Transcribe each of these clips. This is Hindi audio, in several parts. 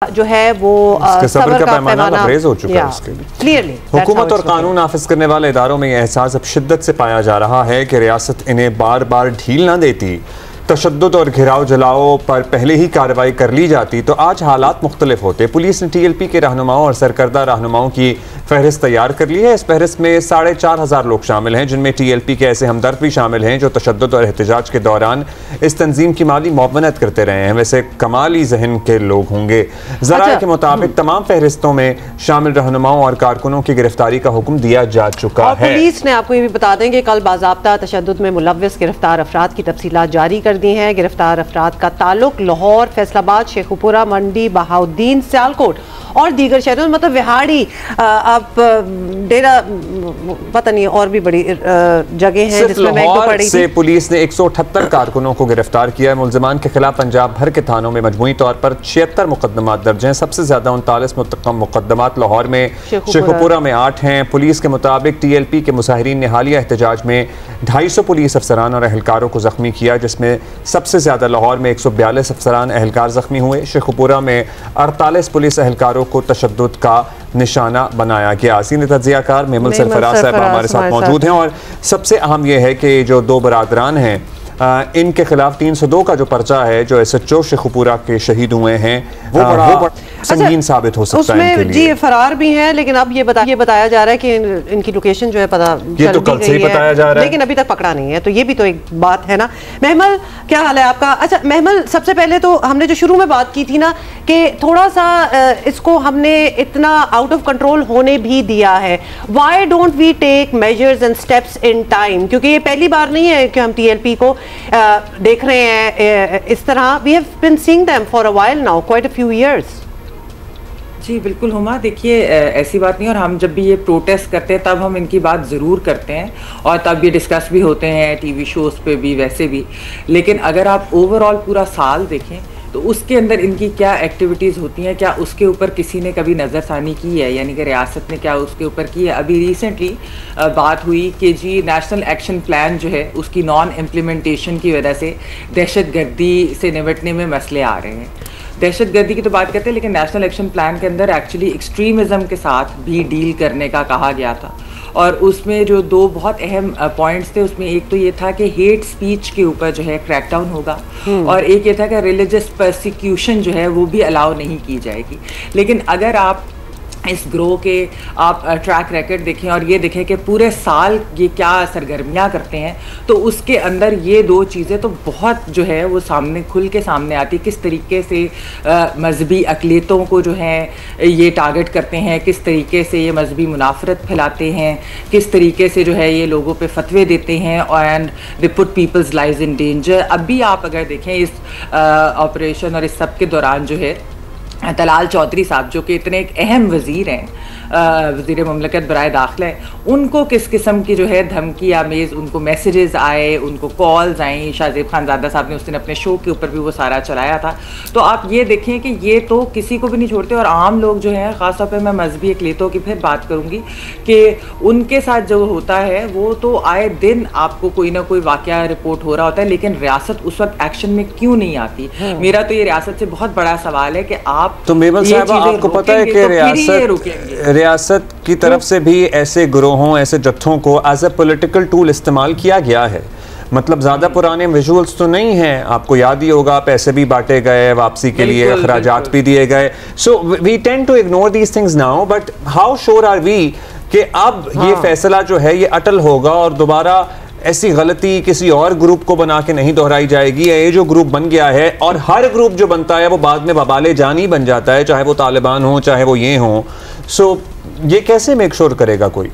जो है वो सब्र का पैमाना लबरेज हो चुका है उसके लिए। क्लियरली हुकूमत और कानून नाफिज करने वाले इदारों में यह एहसास अब शिद्दत से पाया जा रहा है कि रियासत इन्हें बार बार ढील ना देती, तशद्दुद और घिराव जलाओ पर पहले ही कार्रवाई कर ली जाती तो आज हालात मुख्तलिफ होते। पुलिस ने TLP के रहनुमाओं और सरकर्दा रहनुमाओं की फहरिस्त तैयार कर ली है। इस फहरिस्त में 4,500 लोग शामिल हैं, जिनमें TLP के ऐसे हमदर्द भी शामिल हैं जो तशद्दुद और एहतजाज के दौरान इस तंजीम की माली मुआवनत करते रहे हैं। वैसे कमाली जहन के लोग होंगे। ज़राए के मुताबिक तमाम फहरिस्तों में शामिल रहनुमाओं और कारकुनों की गिरफ्तारी का हुक्म दिया जा चुका है। पुलिस ने आपको ये भी बता दें कि कल बाज़ाब्ता तशद्दुद में मुलव्विस गिरफ्तार अफराद की तफसीलात जारी कर दी हैं। गिरफ्तार अफराद का ताल्लुक लाहौर, फैसलाबाद, शेखुपुरा, मंडी, बहाउद्दीन, सियालकोट और दीगर शहरों, मतलब विहाड़ी, आप डेरा, पता नहीं और भी बड़ी जगह हैं जिसमें मैं तो पड़ी से पुलिस ने 178 कारकुनों को गिरफ्तार किया है। मुल्जिमान के खिलाफ पंजाब भर के थानों में मजमूई तौर पर 76 मुकदमात दर्ज हैं। सबसे ज्यादा 39 मुकदमात लाहौर में, शेखुपुरा में 8 हैं। पुलिस के मुताबिक TLP के मुजाहिरीन ने हालिया एहतजाज में 250 पुलिस अफसरान और अहलकारों को जख्मी किया, जिसमें सबसे ज्यादा लाहौर में 142 अफसरान अहलकार जख्मी हुए। शेखुपुरा में 48 पुलिस अहलकारों को तशद्दुद का निशाना बनाया गया। सीनियर तज्जियाकार मेमल सरफराज साहब हमारे साथ मौजूद हैं और सबसे अहम यह है कि जो दो बरादरान हैं इनके खिलाफ 302 का जो पर्चा है, जो SHO शेखुपुरा के शहीद हुए हैं, वो बड़ा संगीन साबित हो सकता है इनके लिए। जी फरार भी हैं, लेकिन अब ये बताया जा रहा है कि इनकी लोकेशन जो है पता ये तो कल से ही बताया जा रहा है, लेकिन अभी तक पकड़ा नहीं है। तो ये भी तो एक बात है ना। महमल, क्या हाल है आपका? अच्छा महमल, सबसे पहले तो हमने जो शुरू में बात की थी ना कि थोड़ा सा इसको हमने इतना आउट ऑफ कंट्रोल होने भी दिया है। Why don't we take measures and steps in time? क्योंकि ये पहली बार नहीं है कि हम TLP को देख रहे हैं इस तरह। We have been seeing them for a while now, quite a few years. जी बिल्कुल हुमा, देखिए ऐसी बात नहीं। और हम जब भी ये प्रोटेस्ट करते हैं तब हम इनकी बात ज़रूर करते हैं और तब ये डिस्कस भी होते हैं TV शोज़ पे भी, वैसे भी। लेकिन अगर आप ओवरऑल पूरा साल देखें तो उसके अंदर इनकी क्या एक्टिविटीज़ होती हैं, क्या उसके ऊपर किसी ने कभी नज़रसानी की है, यानी कि रियासत ने क्या उसके ऊपर की है? अभी रिसेंटली बात हुई कि जी नेशनल एक्शन प्लान जो है उसकी नॉन इम्प्लीमेंटेशन की वजह से दहशतगर्दी से निपटने में मसले आ रहे हैं। दहशतगर्दी की तो बात करते हैं, लेकिन नेशनल एक्शन प्लान के अंदर एक्चुअली एक्सट्रीमिज़म के साथ भी डील करने का कहा गया था। और उसमें जो दो बहुत अहम पॉइंट्स थे, उसमें एक तो ये था कि हेट स्पीच के ऊपर जो है क्रैकडाउन होगा, और एक ये था कि रिलीजियस परसिक्यूशन जो है वो भी अलाउ नहीं की जाएगी। लेकिन अगर आप इस ग्रो के आप ट्रैक रिकॉर्ड देखें और ये देखें कि पूरे साल ये क्या सरगर्मियाँ करते हैं, तो उसके अंदर ये दो चीज़ें तो बहुत जो है वो सामने खुल के सामने आती। किस तरीके से मजहबी अक़लियतों को जो है ये टारगेट करते हैं, किस तरीके से ये मजहबी मुनाफरत फैलाते हैं, किस तरीके से जो है ये लोगों पे फतवे देते हैं, and they put people's lives in danger. अब भी आप अगर देखें इस ऑपरेशन और इस सब के दौरान जो है तलाल चौधरी साहब, जो कि इतने एक अहम वज़ीर हैं, वज़ीर मुमलकत बराए दाखिला है, उनको किस किस्म की जो है धमकी आमेज़ उनको मैसेजेस आए, उनको कॉल्स आई। शाहज़ेब खानज़ादा साहब ने उस दिन अपने शो के ऊपर भी वो सारा चलाया था। तो आप ये देखें कि ये तो किसी को भी नहीं छोड़ते। और आम लोग जो हैं, ख़ास तौर पर मैं मजहबी अक़लियतों की फिर बात करूँगी कि उनके साथ जो होता है वो तो आए दिन आपको कोई ना कोई वाक़या रिपोर्ट हो रहा होता है, लेकिन रियासत उस वक्त एक्शन में क्यों नहीं आती? मेरा तो ये रियासत से बहुत बड़ा सवाल है कि आप तो मेमल साहब, आपको पता है कि रियासत की तरफ से भी ऐसे गिरोहों, ऐसे जत्थों को एज ए पॉलिटिकल टूल इस्तेमाल किया गया है। मतलब ज़्यादा पुराने विजुअल्स तो नहीं हैं, आपको याद ही होगा, पैसे भी बांटे गए, वापसी के लिए अखराजात भी दिए गए। So we tend to ignore these things now, but how sure are we कि अब ये फैसला जो है ये अटल होगा और दोबारा ऐसी गलती किसी और ग्रुप को बना के नहीं दोहराई जाएगी? ये जो ग्रुप बन गया है, और हर ग्रुप जो बनता है वो बाद में बबाले जान ही बन जाता है, चाहे वो तालिबान हो चाहे वो ये हो। सो ये कैसे मेक श्योर करेगा कोई?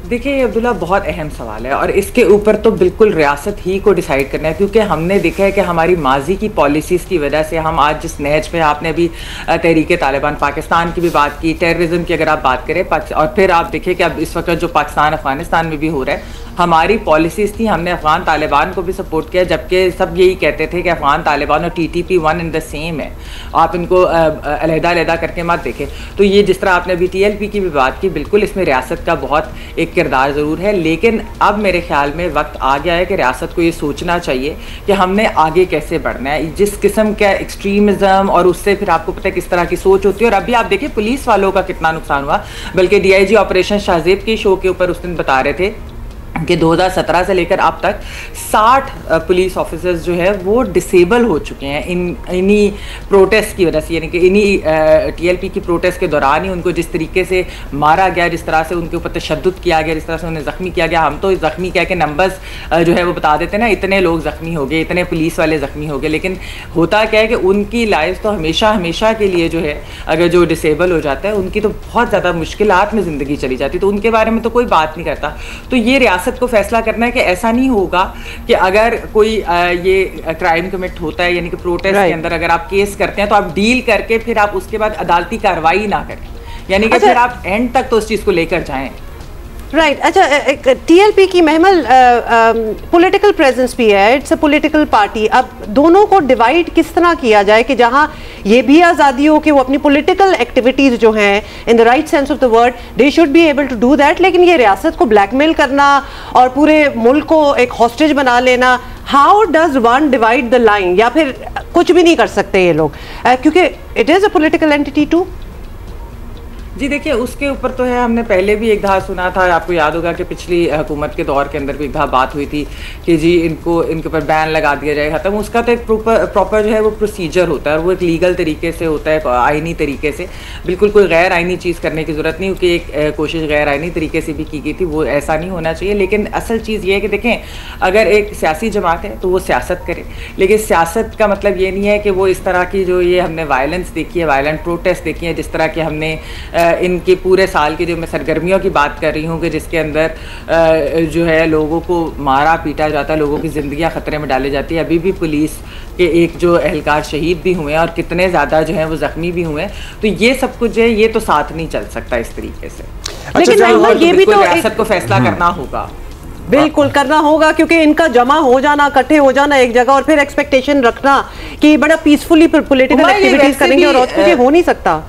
देखिए अब्दुल्ला, बहुत अहम सवाल है और इसके ऊपर तो बिल्कुल रियासत ही को डिसाइड करना है, क्योंकि हमने देखा है कि हमारी माजी की पॉलिसीज़ की वजह से हम आज जिस नहज पे, आपने अभी तहरीक तालिबान पाकिस्तान की भी बात की, टेररिज्म की अगर आप बात करें, और फिर आप देखें कि अब इस वक्त जो पाकिस्तान अफगानिस्तान में भी हो रहा है, हमारी पॉलिसीज थी, हमने अफगान तालिबान को भी सपोर्ट किया, जबकि सब यही कहते थे कि अफगान तालिबान और TTP one in the same है, आप इनको अलहदा करके मत देखें। तो ये जिस तरह आपने अभी TLP की भी बात की, बिल्कुल इसमें रियासत का बहुत एक किरदार ज़रूर है, लेकिन अब मेरे ख्याल में वक्त आ गया है कि रियासत को ये सोचना चाहिए कि हमने आगे कैसे बढ़ना है। जिस किस्म का एक्सट्रीमिज़म और उससे फिर आपको पता है किस तरह की सोच होती है, और अभी आप देखिए पुलिस वालों का कितना नुकसान हुआ। बल्कि DIG ऑपरेशन शाहजेब के शो के ऊपर उस दिन बता रहे थे कि 2017 से लेकर अब तक 60 पुलिस ऑफिसर्स जो है वो डिसेबल हो चुके हैं इन्हीं प्रोटेस्ट की वजह से, यानी कि इन्हीं TLP की प्रोटेस्ट के दौरान ही उनको जिस तरीके से मारा गया, जिस तरह से उनके ऊपर तशद्दुद किया गया, जिस तरह से उन्हें ज़ख्मी किया गया। हम तो ज़ख्मी कह के नंबर्स जो है वो बता देते हैं ना, इतने लोग ज़ख्मी हो गए, इतने पुलिस वाले ज़ख्मी हो गए, लेकिन होता क्या है कि उनकी लाइफ तो हमेशा के लिए जो है, अगर जो डिसेबल हो जाता है उनकी तो बहुत ज़्यादा मुश्किलात में ज़िंदगी चली जाती है, तो उनके बारे में तो कोई बात नहीं करता। तो ये रियासत को फैसला करना है कि ऐसा नहीं होगा कि अगर कोई ये क्राइम कमिट होता है, यानी कि प्रोटेस्ट के अंदर अगर आप केस करते हैं तो आप डील करके फिर आप उसके बाद अदालती कार्रवाई ना करें, यानी कि फिर आप एंड तक तो उस चीज़ को लेकर जाएं। राइट अच्छा, TLP की महमल पॉलिटिकल प्रेजेंस भी है, इट्स अ पॉलिटिकल पार्टी। अब दोनों को डिवाइड किस तरह किया जाए कि जहां ये भी आज़ादी हो कि वो अपनी पॉलिटिकल एक्टिविटीज जो हैं in the right sense of the word they should be able to do that, लेकिन ये रियासत को ब्लैकमेल करना और पूरे मुल्क को एक हॉस्टेज बना लेना, how does one divide the line? या फिर कुछ भी नहीं कर सकते ये लोग क्योंकि it is a political entity too? जी देखिए, उसके ऊपर तो है, हमने पहले भी एक दफ़ा सुना था, आपको याद होगा कि पिछली हुकूमत के दौर के अंदर भी एक दफ़ा बात हुई थी कि जी इनके ऊपर बैन लगा दिया जाए, ख़त्म। उसका तो एक प्रॉपर जो है वो प्रोसीजर होता है, और वो एक लीगल तरीके से होता है, आइनी तरीके से। बिल्कुल कोई गैर आइनी चीज़ करने की ज़रूरत नहीं, क्योंकि एक कोशिश गैर आइनी तरीके से भी की गई थी, वो ऐसा नहीं होना चाहिए। लेकिन असल चीज़ ये है कि देखें, अगर एक सियासी जमात है तो वो सियासत करे, लेकिन सियासत का मतलब ये नहीं है कि वो इस तरह की जो ये हमने वायलेंस देखी है, वायलेंट प्रोटेस्ट देखी है, जिस तरह के हमने इनके पूरे साल की जो मैं सरगर्मियों की बात कर रही हूँ कि जिसके अंदर जो है लोगों को मारा पीटा जाता है, लोगों की ज़िंदगियाँ ख़तरे में डाली जाती है। अभी भी पुलिस के एक जो एहलकार शहीद भी हुए हैं और कितने ज़्यादा जो है वो ज़ख्मी भी हुए हैं, तो ये सब कुछ जो है ये तो साथ नहीं चल सकता इस तरीके से। लेकिन ये भी तो रियासत को फैसला करना होगा, बिल्कुल करना होगा, क्योंकि इनका जमा हो जाना, इकट्ठे हो जाना एक जगह और फिर एक्सपेक्टेशन रखना कि बड़ा पीसफुली पॉलिटिकल एक्टिविटीज करेंगे और ये हो नहीं सकता।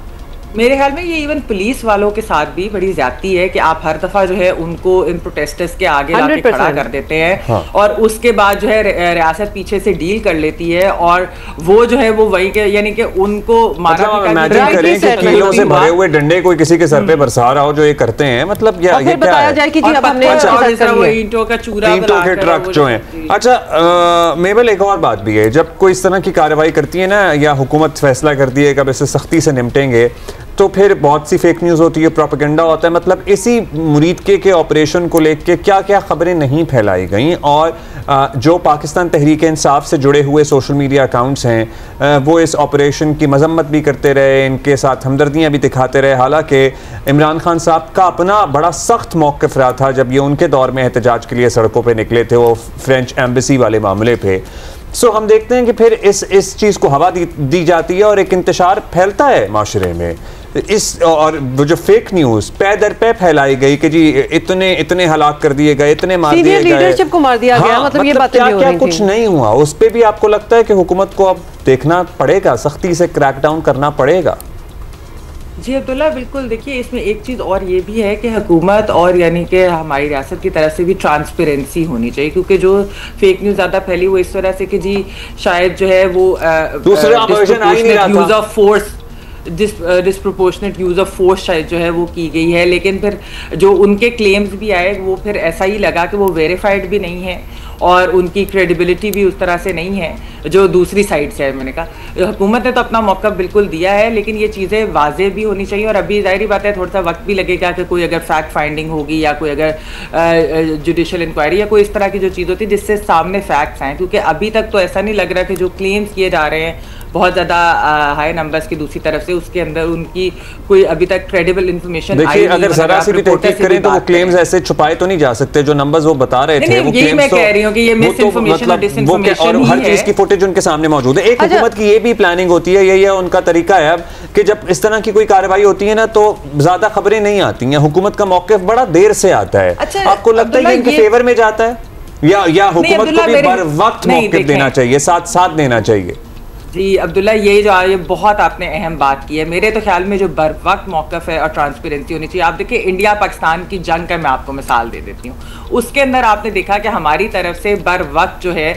मेरे ख्याल में ये इवन पुलिस वालों के साथ भी बड़ी ज्यादती है कि आप हर दफा जो है उनको इन प्रोटेस्टर्स के आगे लाके खड़ा कर देते हैं। हाँ। और उसके बाद जो है रियासत पीछे से डील कर लेती है और वो जो है वो वही के यानी कि उनको मारा करें कि कीलों से भरे हुए डंडे कोई किसी के सर पे बरसा रहा हो, जो ये करते हैं, मतलब ये बताया जाए कि जी अब हमने ईंटों का चूरा, ईंटों के ट्रक जो हैं। अच्छा मेबल, एक और बात भी है, जब कोई इस तरह की कार्रवाई करती है ना, या हुकूमत फैसला करती है कि अब इससे सख्ती से निपटेंगे, तो फिर बहुत सी फेक न्यूज़ होती है, प्रोपेगेंडा होता है। मतलब इसी मुरीद के ऑपरेशन को लेकर क्या क्या खबरें नहीं फैलाई गई, और जो पाकिस्तान तहरीक इंसाफ से जुड़े हुए सोशल मीडिया अकाउंट्स हैं वो इस ऑपरेशन की मजम्मत भी करते रहे, इनके साथ हमदर्दियाँ भी दिखाते रहे। हालांकि इमरान खान साहब का अपना बड़ा सख्त मौक़िफ़ रहा था जब ये उनके दौर में एहतजाज के लिए सड़कों पर निकले थे, वो फ्रेंच एम्बेसी वाले मामले पे। सो हम देखते हैं कि फिर इस चीज़ को हवा दी जाती है और एक इंतशार फैलता है माशरे में। और वो जो फेक न्यूज़ पै दर पे फैलाई गई कि जी इतने हलाक कर दिए गए, इतने मार दिए गए, लीडरशिप को मार दिया गया, मतलब ये बातें नहीं हो रही थी। कुछ नहीं हुआ, उस पे भी आपको लगता है कि हुकूमत को अब देखना पड़ेगा, सख्ती से क्रैकडाउन करना पड़ेगा? जी अब्दुल्ला, बिल्कुल। देखिए, इसमें एक चीज़ और ये भी है कि हुकूमत और यानी कि हमारी रियासत की तरफ से भी ट्रांसपेरेंसी होनी चाहिए, क्योंकि जो फेक न्यूज़ ज़्यादा फैली वो इस वजह से कि जी शायद जो है वो use of force, disproportionate use of force शायद जो है वो की गई है। लेकिन फिर जो उनके क्लेम्स भी आए वो फिर ऐसा ही लगा कि वो वेरीफाइड भी नहीं है और उनकी क्रेडिबिलिटी भी उस तरह से नहीं है जो दूसरी साइड से है। मैंने कहा हुकूमत ने तो अपना मौका बिल्कुल दिया है, लेकिन ये चीज़ें वाज़े भी होनी चाहिए। और अभी ज़ाहिर बात है थोड़ा सा वक्त भी लगेगा कि कोई अगर फैक्ट फाइंडिंग होगी या कोई अगर जुडिशल इंक्वायरी या कोई इस तरह की जो चीज़ होती है जिससे सामने फैक्ट्स आएँ, क्योंकि अभी तक तो ऐसा नहीं लग रहा कि जो क्लेम्स किए जा रहे हैं बहुत ज़्यादा हाई नंबर्स की दूसरी तरफ से, उसके अंदर उनकी कोई अभी तक क्रेडिबल इन्फॉर्मेशन। देखिए अगर जरा सी भी तहकीक करें तो वो क्लेम्स ऐसे छुपाए तो नहीं जा सकते, जो नंबर्स वो बता रहे थे वो यही मैं कह रही हूँ कि ये मिस इन्फॉर्मेशन और डिसइंफॉर्मेशन और हर चीज की फुटेज उनके सामने मौजूद है। एक हुकूमत की ये भी प्लानिंग होती है, यही है उनका तरीका है अब कि जब इस तरह की कोई कार्रवाई होती है ना तो ज्यादा खबरें नहीं आती हैं, हुकूमत का मौक़िफ़ बड़ा देर से आता है। आपको लगता है कि इनके फेवर में जाता है या हुकूमत को भी बर वक्त मौक़िफ़ देना चाहिए, साथ साथ देना चाहिए? जी अब्दुल्ला, ये बहुत आपने अहम बात की है। मेरे तो ख्याल में जो बर वक्त मौक़िफ़ है और ट्रांसपेरेंसी होनी चाहिए। आप देखिए इंडिया पाकिस्तान की जंग का मैं आपको मिसाल दे देती हूँ, उसके अंदर आपने देखा कि हमारी तरफ से बर वक्त जो है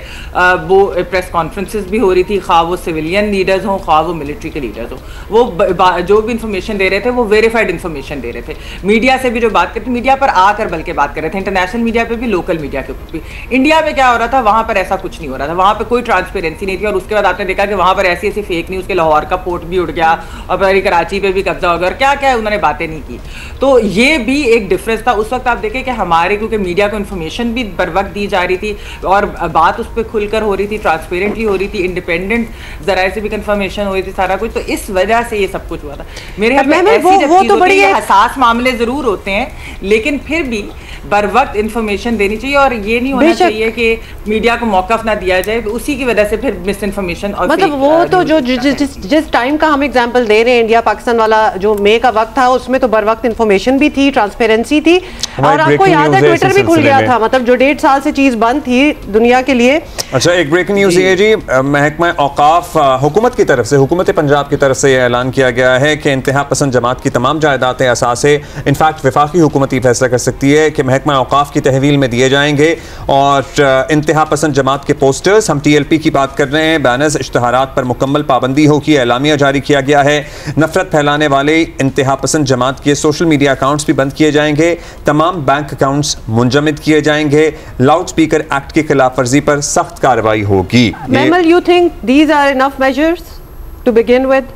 वो प्रेस कॉन्फ्रेंसेस भी हो रही थी, खा वो सिविलियन लीडर्स हों खा वो मिलिट्री के लीडर्स हों, वो जो भी इंफॉर्मेशन दे रहे थे वो वेरीफाइड इंफॉर्मेशन दे रहे थे। मीडिया से भी जो बात करते, मीडिया पर आकर बल्कि बात कर रहे थे, इंटरनेशनल मीडिया पर भी, लोकल मीडिया के ऊपर भी। इंडिया में क्या हो रहा था, वहाँ पर ऐसा कुछ नहीं हो रहा था, वहाँ पर कोई ट्रांसपेरेंसी नहीं थी। और उसके बाद आपने देखा कि वहाँ पर ऐसी ऐसी फेक न्यूज़ के लाहौर का पोर्ट भी उड़ गया और फिर कराची पे भी कब्जा हो गया और क्या क्या उन्होंने बातें नहीं की। तो ये भी एक डिफरेंस था। उस वक्त आप देखें कि हमारे क्योंकि मीडिया को इन्फॉर्मेशन भी बर वक्त दी जा रही थी और बात उस पर खुलकर हो रही थी, ट्रांसपेरेंटली हो रही थी, इंडिपेंडेंट जराए से भी कंफर्मेशन हो रही थी, सारा कुछ। तो इस वजह से ये सब कुछ हुआ था। मेरे हसास मामले जरूर होते हैं, लेकिन फिर भी बर वक्त इंफॉर्मेशन देनी चाहिए और ये नहीं होना चाहिए कि मीडिया को मौक़िफ़ ना दिया जाए, उसी की वजह से फिर मिस इन्फॉर्मेशन और मतलब वो तो जो जिस टाइम का हम एग्जांपल दे रहे हैं, इंडिया पाकिस्तान वाला जो मई का वक्त था, उसमें तो बर वक्त इन्फॉर्मेशन भी थी, ट्रांसपेरेंसी थी। और आपको याद है ट्विटर भी खुल गया था, मतलब जो 1.5 साल से चीज बंद थी दुनिया के लिए। अच्छा, एक ब्रेकिंग न्यूज़ ये जी, महकमा औकाफ हुकूमत की तरफ से, हुकूमत पंजाब की तरफ से यह ऐलान किया गया है कि इंतहा पसंद जमात की तमाम जायदातें असासे इनफैक्ट वफाकी हुकूमत ही फैसला कर सकती है कि महकमा औकाफ की तहवील में दिए जाएंगे। और इंतहा पसंद जमात के पोस्टर्स, हम TLP की बात कर रहे हैं, बैनर्स, इश्तहारात पर मुकम्मल पाबंदी होगी, एलामिया जारी किया गया है। नफरत फैलाने वाले इंतहा पसंद जमात के सोशल मीडिया अकाउंट्स भी बंद किए जाएंगे, तमाम बैंक अकाउंट्स मुंजमद किए जाएंगे, लाउड स्पीकर एक्ट की खिलाफ वर्जी पर सख्त कार्रवाई होगी। Mehmal, you think these are enough measures to begin with?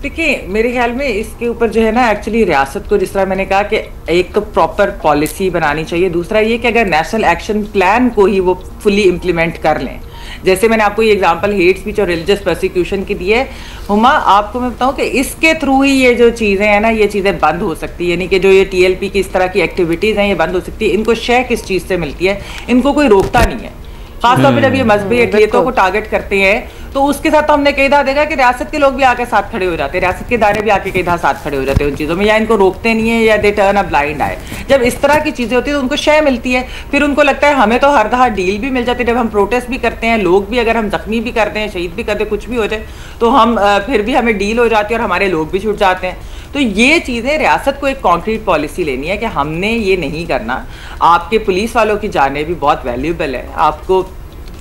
देखिए मेरे ख्याल में इसके ऊपर जो है ना, एक्चुअली रियासत को, जिस तरह मैंने कहा कि एक तो प्रॉपर पॉलिसी बनानी चाहिए, दूसरा ये कि अगर नेशनल एक्शन प्लान को ही वो फुली इम्प्लीमेंट कर लें। जैसे मैंने आपको ये एग्जांपल हेट स्पीच और रिलीजियस प्रोसिक्यूशन की दी है, हुमा आपको मैं बताऊं कि इसके थ्रू ही ये जो चीज़ें हैं ना, ये चीज़ें बंद हो सकती है। यानी कि जो ये TLP की इस तरह की एक्टिविटीज़ हैं ये बंद हो सकती है। इनको शय किस चीज़ से मिलती है, इनको कोई रोकता नहीं है। खासतौर पर जब ये मजहबी अक़लियतों को टारगेट करते हैं तो उसके साथ तो हमने कई दफा देखा कि रियासत के लोग भी आके साथ खड़े हो जाते हैं, रियासत के दायरे भी आके कई दफा साथ खड़े हो जाते हैं उन चीज़ों में, या इनको रोकते नहीं है या दे टर्न अ ब्लाइंड आए। जब इस तरह की चीज़ें होती है तो उनको शय मिलती है, फिर उनको लगता है हमें तो हर दफ़ा डील भी मिल जाती है। जब हम प्रोटेस्ट भी करते हैं, लोग भी अगर हम जख्मी भी करते हैं, शहीद भी करते हैं, कुछ भी हो जाए तो हम फिर भी हमें डील हो जाती है और हमारे लोग भी छूट जाते हैं। तो ये चीज़ें रियासत को एक कॉन्क्रीट पॉलिसी लेनी है कि हमने ये नहीं करना। आपके पुलिस वालों की जाने भी बहुत वैल्यूबल है, आपको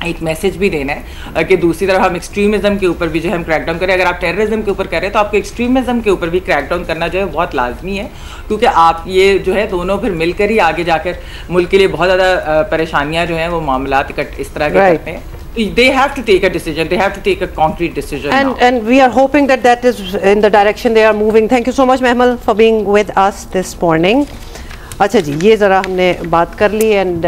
एक मैसेज भी देना है कि दूसरी तरफ हम एक्सट्रीमिज्म के ऊपर भी जो है हम क्रैकडाउन करें। अगर आप टेररिज्म के ऊपर कर रहे हैं तो आपको एक्सट्रीमिज्म के ऊपर भी क्रैकडाउन करना जो है बहुत लाजमी है, क्योंकि आप ये जो है दोनों फिर मिलकर ही आगे जाकर मुल्क के लिए बहुत ज़्यादा परेशानियाँ जो हैं वो मामला इस तरह के करते हैं। They have to take a decision. They have to take a concrete decision now. And we are hoping that is in the direction they are moving. Thank you so much, Mehmal, for being with us this morning. अच्छा जी, ये ज़रा हमने बात कर ली एंड